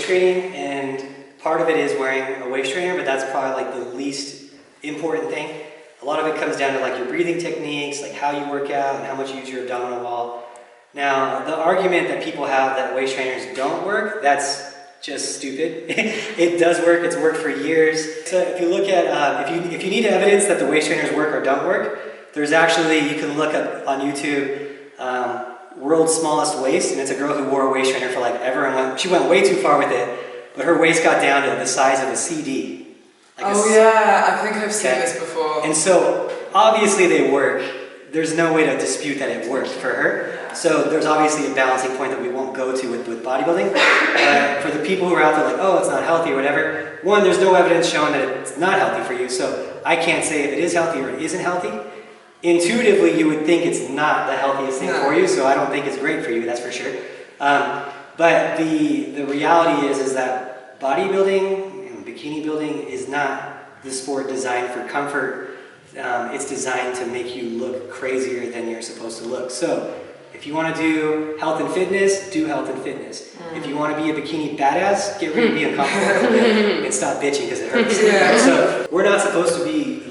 training, and part of it is wearing a waist trainer, but that's probably like the least important thing. A lot of it comes down to like your breathing techniques, like how you work out and how much you use your abdominal wall. Now, the argument that people have that waist trainers don't work, that's just stupid. It does work, it's worked for years. So if you look at, if you need evidence that the waist trainers work or don't work, there's actually, you can look up on YouTube, world's smallest waist, and it's a girl who wore a waist trainer for like ever, and she went way too far with it, but her waist got down to the size of a CD. Like yeah, I think I've seen this before. And so, obviously they work. There's no way to dispute that it worked for her. So there's obviously a balancing point that we won't go to with bodybuilding. For the people who are out there like, oh, it's not healthy or whatever, one, there's no evidence showing that it's not healthy for you, so I can't say if it is healthy or it isn't healthy. Intuitively, you would think it's not the healthiest thing for you, so I don't think it's great for you, that's for sure. But the reality is that bodybuilding, bikini building is not the sport designed for comfort. It's designed to make you look crazier than you're supposed to look. So if you want to do health and fitness, do health and fitness. If you want to be a bikini badass, get rid of being uncomfortable and stop bitching because it hurts. So we're not supposed to be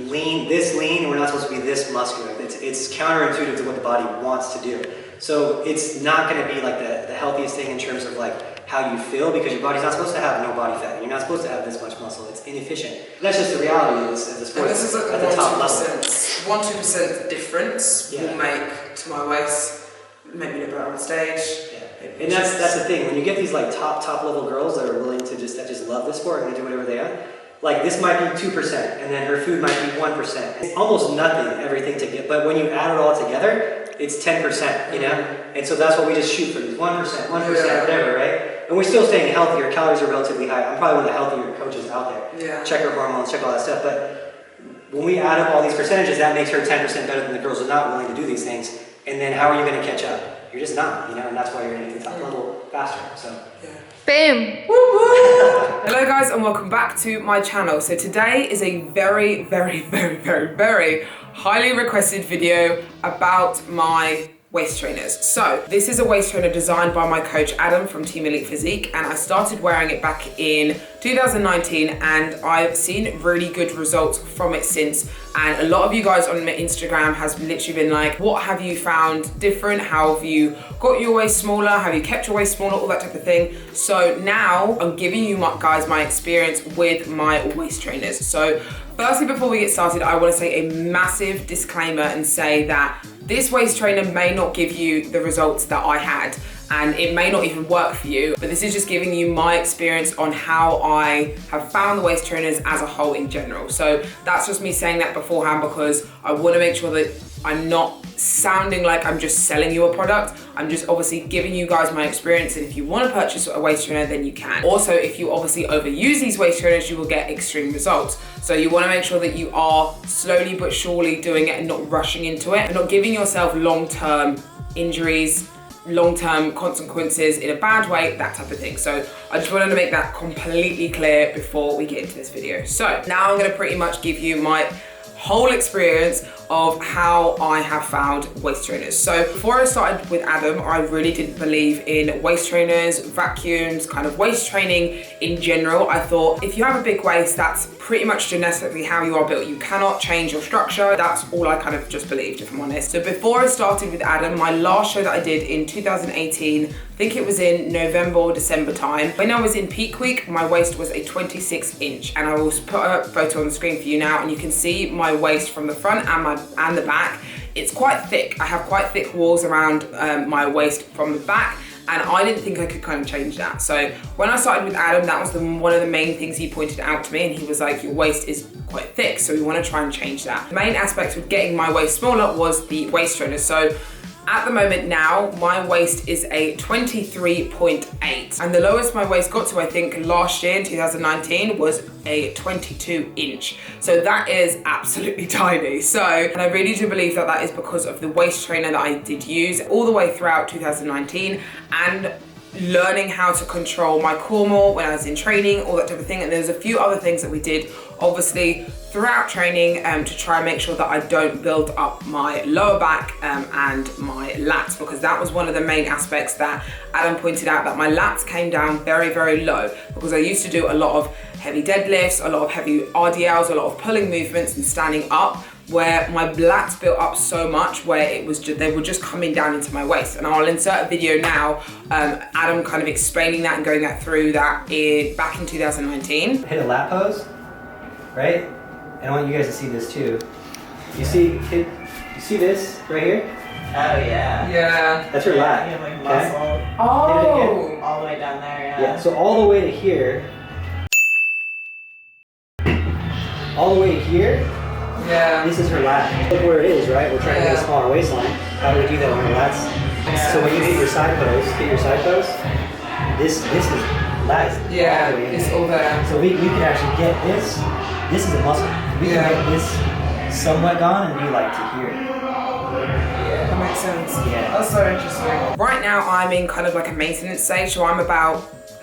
this lean, and we're not supposed to be this muscular. It's counterintuitive to what the body wants to do. So it's not going to be like the healthiest thing in terms of like how you feel, because your body's not supposed to have no body fat. You're not supposed to have this much muscle. It's inefficient. That's just the reality of the sport. And this is like at the top level. 1-2% difference will make to my waist, make me look better on stage. Yeah. And that's the thing. When you get these like top level girls that are willing to just love this sport and do whatever they are, like this might be 2%, and then her food might be 1%. It's almost nothing, everything to get. But when you add it all together, it's 10%, you know? And so that's what we just shoot for, these 1%, whatever, right? And we're still staying healthy. Our calories are relatively high. I'm probably one of the healthier coaches out there. Yeah. Check her hormones, check all that stuff. But when we add up all these percentages, that makes her 10% better than the girls who are not willing to do these things. And then how are you going to catch up? You're just not, you know? And that's why you're going to get to the top level faster, so. Boom! Hello guys, and welcome back to my channel. So today is a very highly requested video about my waist trainers. So this is a waist trainer designed by my coach Adam from Team Elite Physique, and I started wearing it back in 2019, and I've seen really good results from it since. And a lot of you guys on my Instagram has literally been like, what have you found different? How have you got your waist smaller? Have you kept your waist smaller? All that type of thing. So now I'm giving you guys my experience with my waist trainers. So firstly, before we get started, I want to say a massive disclaimer and say that this waist trainer may not give you the results that I had, and it may not even work for you, but this is just giving you my experience on how I have found the waist trainers as a whole in general. So that's just me saying that beforehand, because I want to make sure that I'm not sounding like I'm just selling you a product. I'm just obviously giving you guys my experience, and if you want to purchase a waist trainer, then you can. Also, if you obviously overuse these waist trainers, you will get extreme results. So you want to make sure that you are slowly but surely doing it and not rushing into it, and not giving yourself long-term injuries, long-term consequences in a bad way, that type of thing. So I just wanted to make that completely clear before we get into this video. So now I'm going to pretty much give you my whole experience of how I have found waist trainers. So before I started with Adam, I really didn't believe in waist trainers, vacuums, kind of waist training in general. I thought if you have a big waist, that's pretty much genetically how you are built. You cannot change your structure. That's all I kind of just believed, if I'm honest. So before I started with Adam, my last show that I did in 2018, I think it was in November or December time. When I was in peak week, my waist was a 26 inch. And I will put a photo on the screen for you now, and you can see my waist from the front and the back. It's quite thick. I have quite thick walls around my waist from the back, and I didn't think I could kind of change that. So when I started with Adam, that was one of the main things he pointed out to me, and he was like, your waist is quite thick, so we want to try and change that. The main aspect with getting my waist smaller was the waist trainer. So at the moment now, my waist is a 23.8, and the lowest my waist got to, I think last year in 2019, was a 22 inch. So that is absolutely tiny. So, and I really do believe that that is because of the waist trainer that I did use all the way throughout 2019, and learning how to control my core more when I was in training, all that type of thing. And there's a few other things that we did obviously throughout training to try and make sure that I don't build up my lower back and my lats, because that was one of the main aspects that Adam pointed out, that my lats came down very, very low because I used to do a lot of heavy deadlifts, a lot of heavy RDLs, a lot of pulling movements and standing up, where my lats built up so much where it was just, they were just coming down into my waist. And I'll insert a video now, Adam kind of explaining that and going through that back in 2019. Hit a lat pose, right? And I want you guys to see this too. You see this right here? Oh yeah. Yeah. That's your lat. You have like okay? muscle Oh. all the way down there. Yeah. Yeah, so all the way to here. All the way to here. Yeah. This is her lat. Look where it is, right? We're trying to get a smaller waistline. How do we do that when our lats? Yeah. So when you hit your side pose, this is lat is all the way in it's there. all there. So we could actually get this. This is a muscle. We can get this somewhat gone and be like to here. Yeah, that makes sense. Yeah. That's so interesting. Right now I'm in kind of like a maintenance stage, so I'm about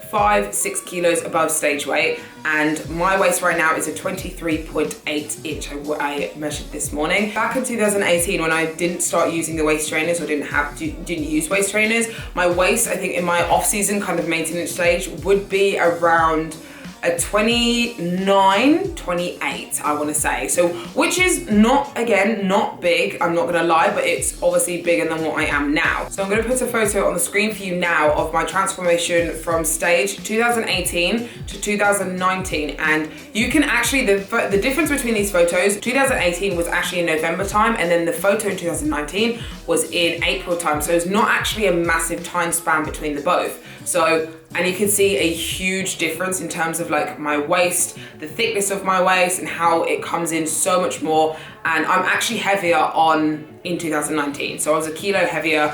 5-6 kilos above stage weight, and my waist right now is a 23.8 inch. I measured this morning. Back in 2018, when I didn't start using the waist trainers or didn't use waist trainers, my waist, I think in my off-season kind of maintenance stage, would be around a 29, 28, I want to say. So, which is not big, I'm not gonna lie, but it's obviously bigger than what I am now. So I'm gonna put a photo on the screen for you now of my transformation from stage 2018 to 2019. And you can actually, the difference between these photos, 2018 was actually in November time, and then the photo in 2019 was in April time. So it's not actually a massive time span between the both. So, and you can see a huge difference in terms of like my waist, the thickness of my waist, and how it comes in so much more. And I'm actually heavier in 2019. So I was a kilo heavier.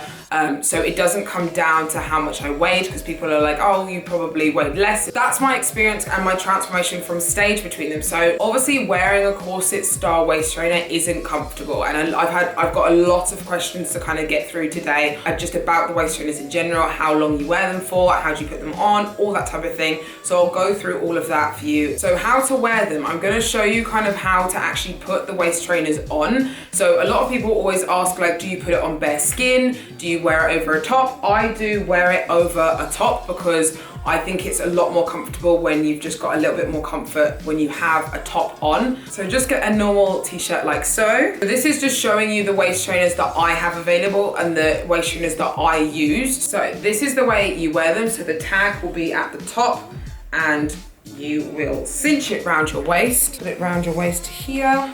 So it doesn't come down to how much I weighed, because people are like, oh, you probably weighed less. That's my experience and my transformation from stage between them. So obviously wearing a corset style waist trainer isn't comfortable. And I've got a lot of questions to kind of get through today, just about the waist trainers in general, how long you wear them for, how do you put them on, all that type of thing. So I'll go through all of that for you. So how to wear them, I'm gonna show you kind of how to actually put the waist trainers on. So a lot of people always ask, like, do you put it on bare skin? Do you wear it over a top? I do wear it over a top because I think it's a lot more comfortable when you've just got a little bit more comfort when you have a top on. So just get a normal t-shirt like so. This is just showing you the waist trainers that I have available and the waist trainers that I use. So this is the way you wear them. So the tag will be at the top and you will cinch it around your waist. Put it around your waist here.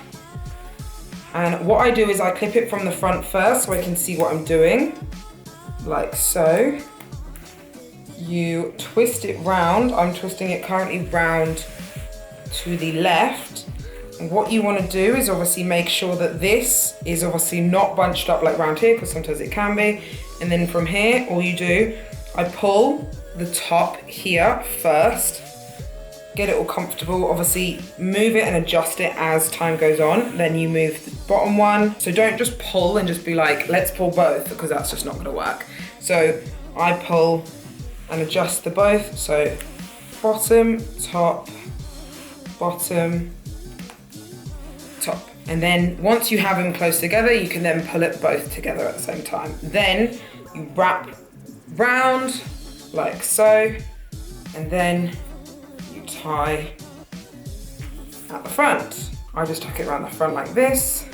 And what I do is I clip it from the front first so I can see what I'm doing, like so. You twist it round. I'm twisting it currently round to the left. And what you want to do is obviously make sure that this is obviously not bunched up like round here, because sometimes it can be. And then from here, all you do, I pull the top here first, get it all comfortable, obviously move it and adjust it as time goes on. Then you move the bottom one. So don't just pull and just be like, let's pull both, because that's just not gonna work. So I pull and adjust the both. So bottom, top, bottom, top. And then once you have them close together, you can then pull it both together at the same time. Then you wrap round like so, and then tie at the front. I just tuck it around the front like this,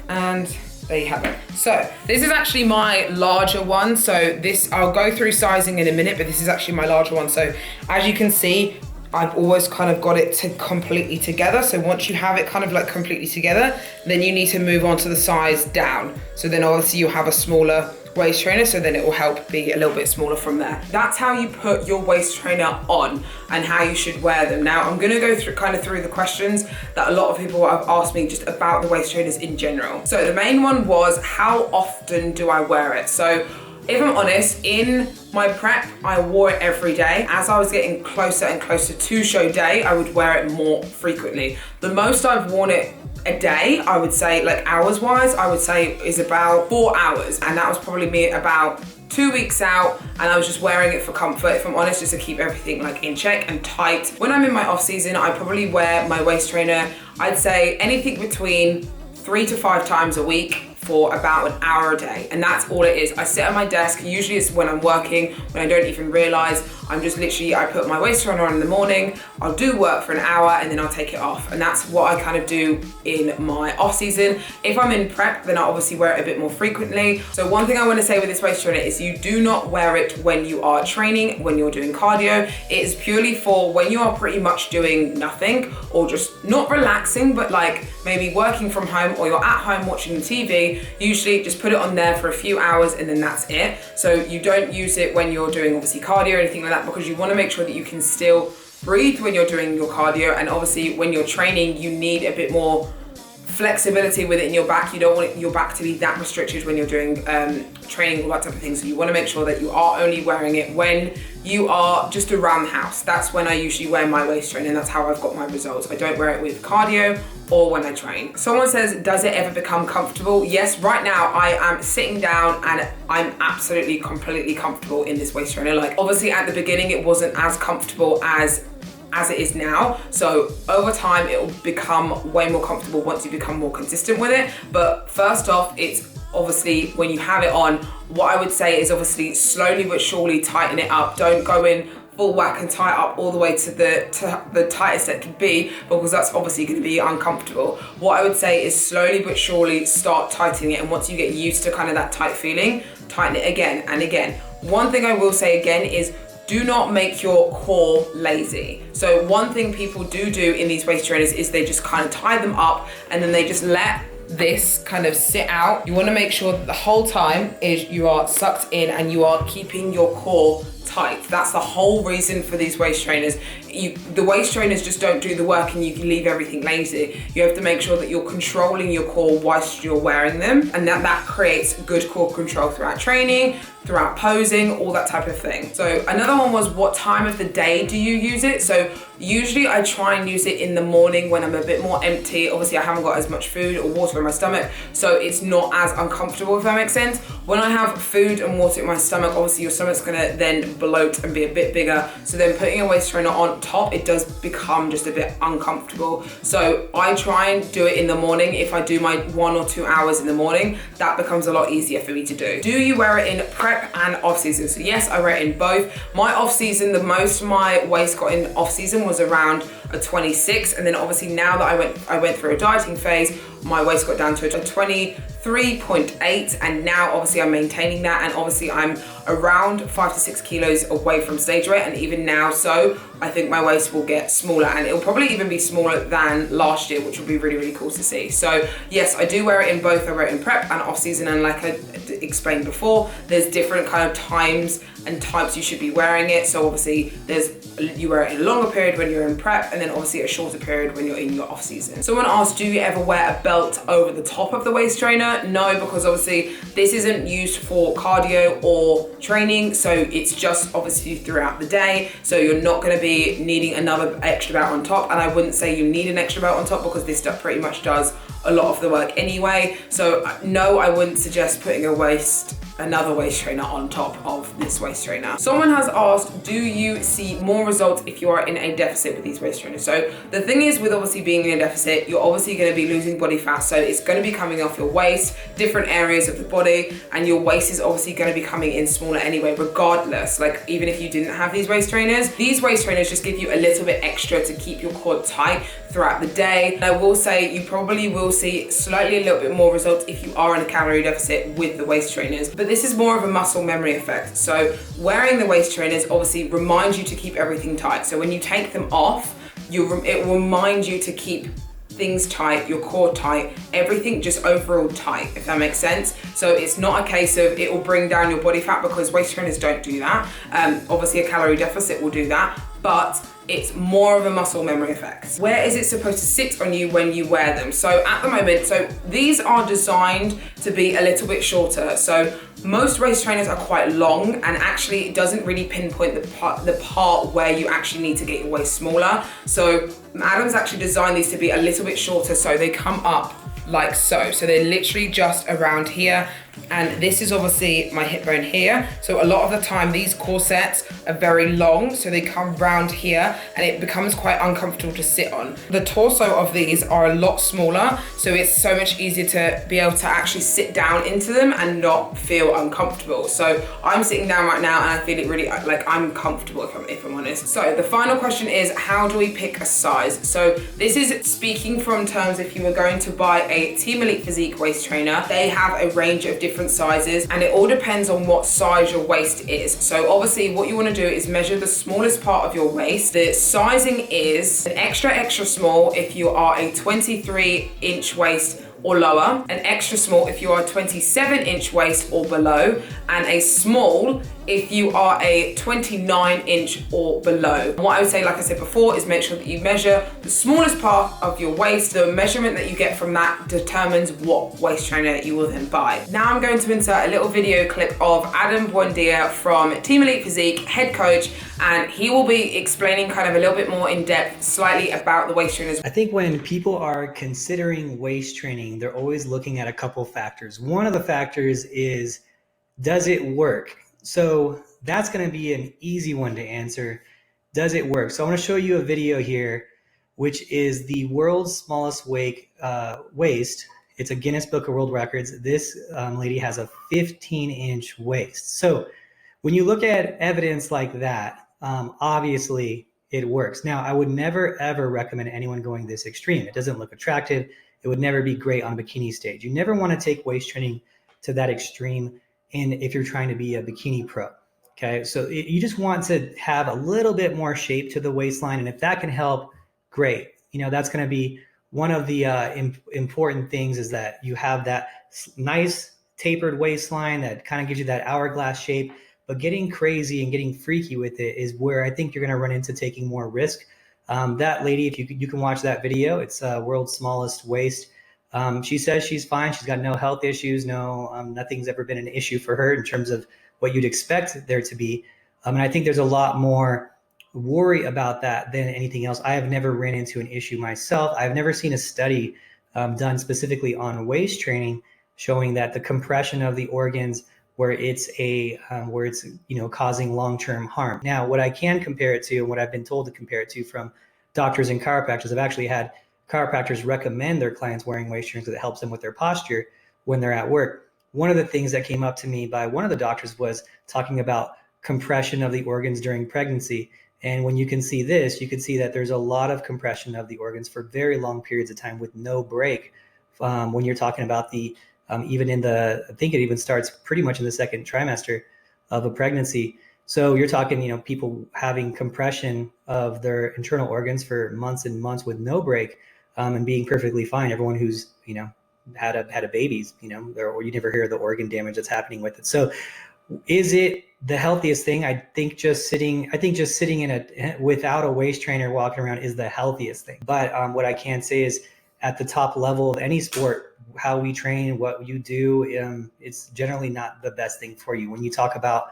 and there you have it. So this is actually my larger one. So this, I'll go through sizing in a minute, but this is actually my larger one. So as you can see, I've always kind of got it to completely together. So once you have it kind of like completely together, then you need to move on to the size down. So then obviously you'll have a smaller waist trainer, so then it will help be a little bit smaller from there. That's how you put your waist trainer on and how you should wear them. Now I'm gonna go through the questions that a lot of people have asked me just about the waist trainers in general. So the main one was, how often do I wear it? So if I'm honest, in my prep, I wore it every day. As I was getting closer and closer to show day, I would wear it more frequently. The most I've worn it a day, I would say, like hours wise, I would say is about 4 hours. And that was probably me about 2 weeks out, and I was just wearing it for comfort, if I'm honest, just to keep everything like in check and tight. When I'm in my off season, I probably wear my waist trainer, I'd say anything between 3 to 5 times a week for about an hour a day, and that's all it is. I sit at my desk, usually it's when I'm working, when I don't even realize. I'm just literally, I put my waist trainer on in the morning, I'll do work for an hour, and then I'll take it off. And that's what I kind of do in my off season. If I'm in prep, then I obviously wear it a bit more frequently. So one thing I want to say with this waist trainer is you do not wear it when you are training, when you're doing cardio. It is purely for when you are pretty much doing nothing, or just not relaxing, but like maybe working from home, or you're at home watching TV. Usually just put it on there for a few hours and then that's it. So you don't use it when you're doing obviously cardio or anything like that, because you want to make sure that you can still breathe when you're doing your cardio, and obviously when you're training you need a bit more flexibility with it in your back. You don't want your back to be that restricted when you're doing training, all that type of thing. So you want to make sure that you are only wearing it when you are just around the house. That's when I usually wear my waist trainer, and that's how I've got my results. I don't wear it with cardio or when I train. Someone says, does it ever become comfortable? Yes, right now I am sitting down and I'm absolutely completely comfortable in this waist trainer. Like obviously at the beginning it wasn't as comfortable as it is now. So over time it will become way more comfortable once you become more consistent with it. But first off, it's obviously when you have it on, what I would say is obviously slowly but surely tighten it up. Don't go in full whack and tie it up all the way to the tightest it could be, because that's obviously going to be uncomfortable. What I would say is slowly but surely start tightening it, and once you get used to kind of that tight feeling, tighten it again and again. One thing I will say again is do not make your core lazy. So one thing people do in these waist trainers is they just kind of tie them up and then they just let this kind of sit out. You want to make sure that the whole time is you are sucked in and you are keeping your core tight. That's the whole reason for these waist trainers. The waist trainers just don't do the work and you can leave everything lazy. You have to make sure that you're controlling your core whilst you're wearing them, and that creates good core control throughout training, throughout posing, all that type of thing. So another one was, what time of the day do you use it? So usually I try and use it in the morning when I'm a bit more empty. Obviously I haven't got as much food or water in my stomach, so it's not as uncomfortable, if that makes sense. When I have food and water in my stomach, obviously your stomach's gonna then bloat and be a bit bigger. So then putting a waist trainer on top, it does become just a bit uncomfortable. So I try and do it in the morning. If I do my 1 or 2 hours in the morning, that becomes a lot easier for me to do. Do you wear it in prep and off season? So yes, I wear it in both. My off season, the most my waist got in off season was around a 26, and then obviously now that I went through a dieting phase, my waist got down to a 23.8, and now obviously I'm maintaining that, and obviously I'm around 5 to 6 kilos away from stage weight, and even now, so I think my waist will get smaller, and it'll probably even be smaller than last year, which will be really, really cool to see. So yes, I do wear it in both. I wear it in prep and off season, and like I explained before, there's different kind of times and types you should be wearing it. So obviously you wear it in a longer period when you're in prep, and then obviously a shorter period when you're in your off season. Someone asked, do you ever wear a belt over the top of the waist trainer? No, because obviously this isn't used for cardio or training, so it's just obviously throughout the day. So you're not going to be needing another extra belt on top, and I wouldn't say you need an extra belt on top because this stuff pretty much does a lot of the work anyway. So no, I wouldn't suggest putting another waist trainer on top of this waist trainer. Someone has asked, do you see more results if you are in a deficit with these waist trainers? So the thing is, with obviously being in a deficit, you're obviously going to be losing body fat, so it's going to be coming off your waist, different areas of the body, and your waist is obviously going to be coming in smaller anyway, regardless. Like even if you didn't have these waist trainers just give you a little bit extra to keep your core tight throughout the day. And I will say you probably will see slightly a little bit more results if you are in a calorie deficit with the waist trainers, but this is more of a muscle memory effect. So wearing the waist trainers obviously reminds you to keep everything tight. So when you take them off, it will remind you to keep things tight, your core tight, everything just overall tight, if that makes sense. So it's not a case of it will bring down your body fat, because waist trainers don't do that. Obviously a calorie deficit will do that, but it's more of a muscle memory effect. Where is it supposed to sit on you when you wear them? So at the moment, so these are designed to be a little bit shorter. So most waist trainers are quite long, and actually it doesn't really pinpoint the part where you actually need to get your waist smaller. So Adam's actually designed these to be a little bit shorter, so they come up like so. So they're literally just around here, And this is obviously my hip bone here. So a lot of the time these corsets are very long, so they come round here and it becomes quite uncomfortable to sit on. The torso of these are a lot smaller, so it's so much easier to be able to actually sit down into them and not feel uncomfortable. So I'm sitting down right now and I feel it really, like I'm comfortable if I'm honest. So the final question is, how do we pick a size? So this is speaking from terms if you were going to buy a Team Elite Physique waist trainer, they have a range of different sizes and it all depends on what size your waist is. So obviously what you want to do is measure the smallest part of your waist. The sizing is an extra small if you are a 23-inch waist or lower, an extra small if you are a 27-inch waist or below, and a small if you are a 29-inch or below. What I would say, like I said before, is make sure that you measure the smallest part of your waist. The measurement that you get from that determines what waist trainer you will then buy. Now I'm going to insert a little video clip of Adam Buendia from Team Elite Physique, head coach, and he will be explaining kind of a little bit more in depth slightly about the waist trainers. I think when people are considering waist training, they're always looking at a couple factors. One of the factors is, does it work? So that's going to be an easy one to answer. Does it work? So I want to show you a video here, which is the world's smallest waist. It's a Guinness Book of World Records. This lady has a 15-inch waist. So when you look at evidence like that, obviously it works. Now, I would never, ever recommend anyone going this extreme. It doesn't look attractive. It would never be great on a bikini stage. You never want to take waist training to that extreme if you're trying to be a bikini pro. Okay, so you just want to have a little bit more shape to the waistline, and if that can help, great. You know, that's going to be one of the important things, is that you have that nice tapered waistline that kind of gives you that hourglass shape. But getting crazy and getting freaky with it is where I think you're going to run into taking more risk. That lady, if you can watch that video, it's world's smallest waist. She says she's fine. She's got no health issues. Nothing's ever been an issue for her in terms of what you'd expect there to be. And I think there's a lot more worry about that than anything else. I have never ran into an issue myself. I've never seen a study done specifically on waist training showing that the compression of the organs where it's causing long-term harm. Now, what I can compare it to, and what I've been told to compare it to from doctors and chiropractors, I've actually had chiropractors recommend their clients wearing waist trainers because it helps them with their posture when they're at work. One of the things that came up to me by one of the doctors was talking about compression of the organs during pregnancy. And when you can see this, you can see that there's a lot of compression of the organs for very long periods of time with no break. When you're talking about I think it even starts pretty much in the second trimester of a pregnancy. So you're talking, people having compression of their internal organs for months and months with no break, and being perfectly fine. Everyone who's, had a baby, or you never hear the organ damage that's happening with it. So is it the healthiest thing? I think just sitting without a waist trainer walking around is the healthiest thing. But what I can say is, at the top level of any sport, how we train, what you do, it's generally not the best thing for you. When you talk about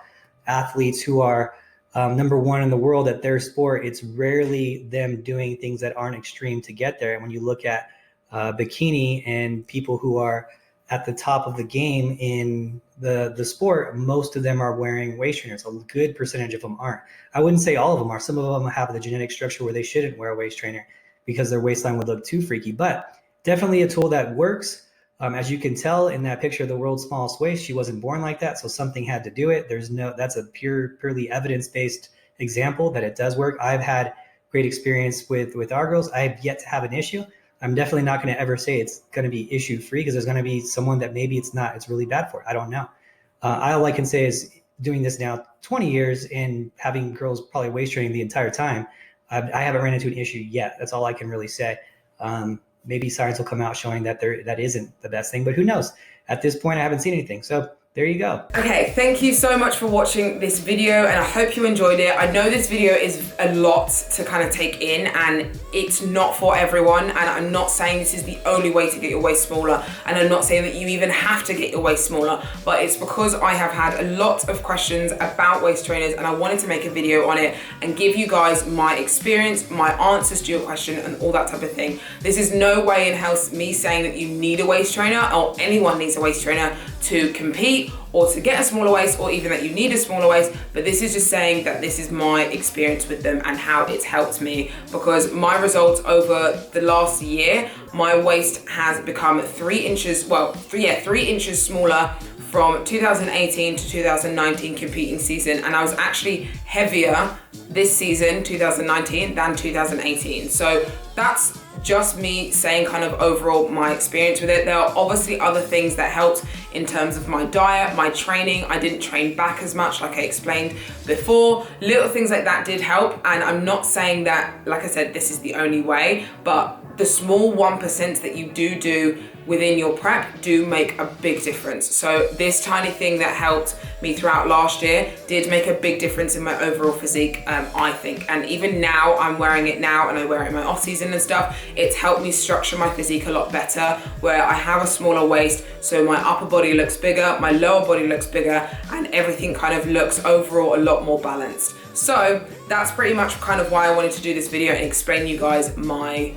athletes who are number one in the world at their sport, it's rarely them doing things that aren't extreme to get there. And when you look at bikini and people who are at the top of the game in the sport, most of them are wearing waist trainers. A good percentage of them aren't. I wouldn't say all of them are. Some of them have the genetic structure where they shouldn't wear a waist trainer because their waistline would look too freaky, but definitely a tool that works. As you can tell in that picture of the world's smallest waist, she wasn't born like that, so something had to do it. That's a purely evidence-based example that it does work. I've had great experience with our girls. I have yet to have an issue. I'm definitely not going to ever say it's going to be issue-free, because there's going to be someone that maybe it's really bad for. I don't know. All I can say is, doing this now 20 years and having girls probably waist training the entire time, I haven't ran into an issue yet. That's all I can really say. Maybe science will come out showing that that isn't the best thing, but who knows? At this point, I haven't seen anything. So there you go. Okay, thank you so much for watching this video, and I hope you enjoyed it. I know this video is a lot to kind of take in, and it's not for everyone, and I'm not saying this is the only way to get your waist smaller, and I'm not saying that you even have to get your waist smaller, but it's because I have had a lot of questions about waist trainers, and I wanted to make a video on it and give you guys my experience, my answers to your question, and all that type of thing. This is no way in hell me saying that you need a waist trainer, or anyone needs a waist trainer to compete or to get a smaller waist, or even that you need a smaller waist, but this is just saying that this is my experience with them and how it's helped me, because my results over the last year, my waist has become 3 inches smaller from 2018 to 2019 competing season, and I was actually heavier this season 2019 than 2018. So that's just me saying kind of overall my experience with it. There are obviously other things that helped in terms of my diet, my training. I didn't train back as much like I explained before. Little things like that did help, and I'm not saying that, like I said, this is the only way, but the small 1% that you do within your prep do make a big difference. So this tiny thing that helped me throughout last year did make a big difference in my overall physique, I think. And even now, I'm wearing it now and I wear it in my off season and stuff. It's helped me structure my physique a lot better, where I have a smaller waist, so my upper body looks bigger, my lower body looks bigger, and everything kind of looks overall a lot more balanced. So that's pretty much kind of why I wanted to do this video and explain you guys my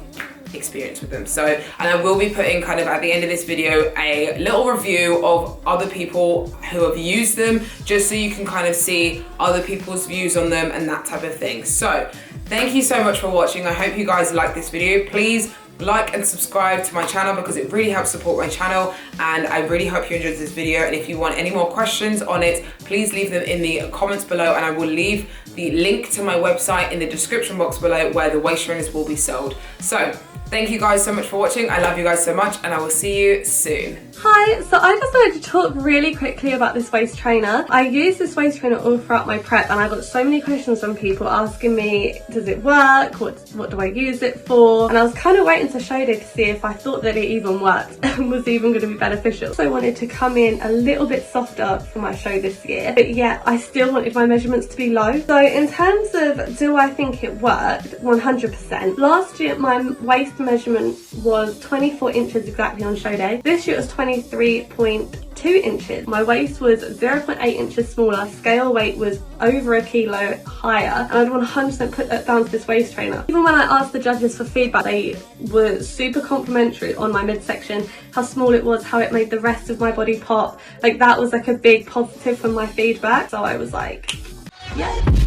experience with them. So, and I will be putting kind of at the end of this video a little review of other people who have used them, just so you can kind of see other people's views on them and that type of thing. So thank you so much for watching. I hope you guys like this video. Please like and subscribe to my channel because it really helps support my channel, and I really hope you enjoyed this video. And if you want any more questions on it, please leave them in the comments below, and I will leave the link to my website in the description box below where the waist trainers will be sold. So thank you guys so much for watching. I love you guys so much, and I will see you soon. Hi, so I just wanted to talk really quickly about this waist trainer. I use this waist trainer all throughout my prep, and I got so many questions from people asking me, does it work? What do I use it for? And I was kind of waiting to show day to see if I thought that it even worked and was even going to be beneficial. So I wanted to come in a little bit softer for my show this year, but yet I still wanted my measurements to be low. So in terms of, do I think it worked? 100%. Last year my waist measurement was 24 inches exactly on show day. This year it was 23.2 inches. My waist was 0.8 inches smaller, scale weight was over a kilo higher, and I'd 100% put that down to this waist trainer. Even when I asked the judges for feedback, they were super complimentary on my midsection, how small it was, how it made the rest of my body pop. Like, that was like a big positive from my feedback. So I was like, yeah.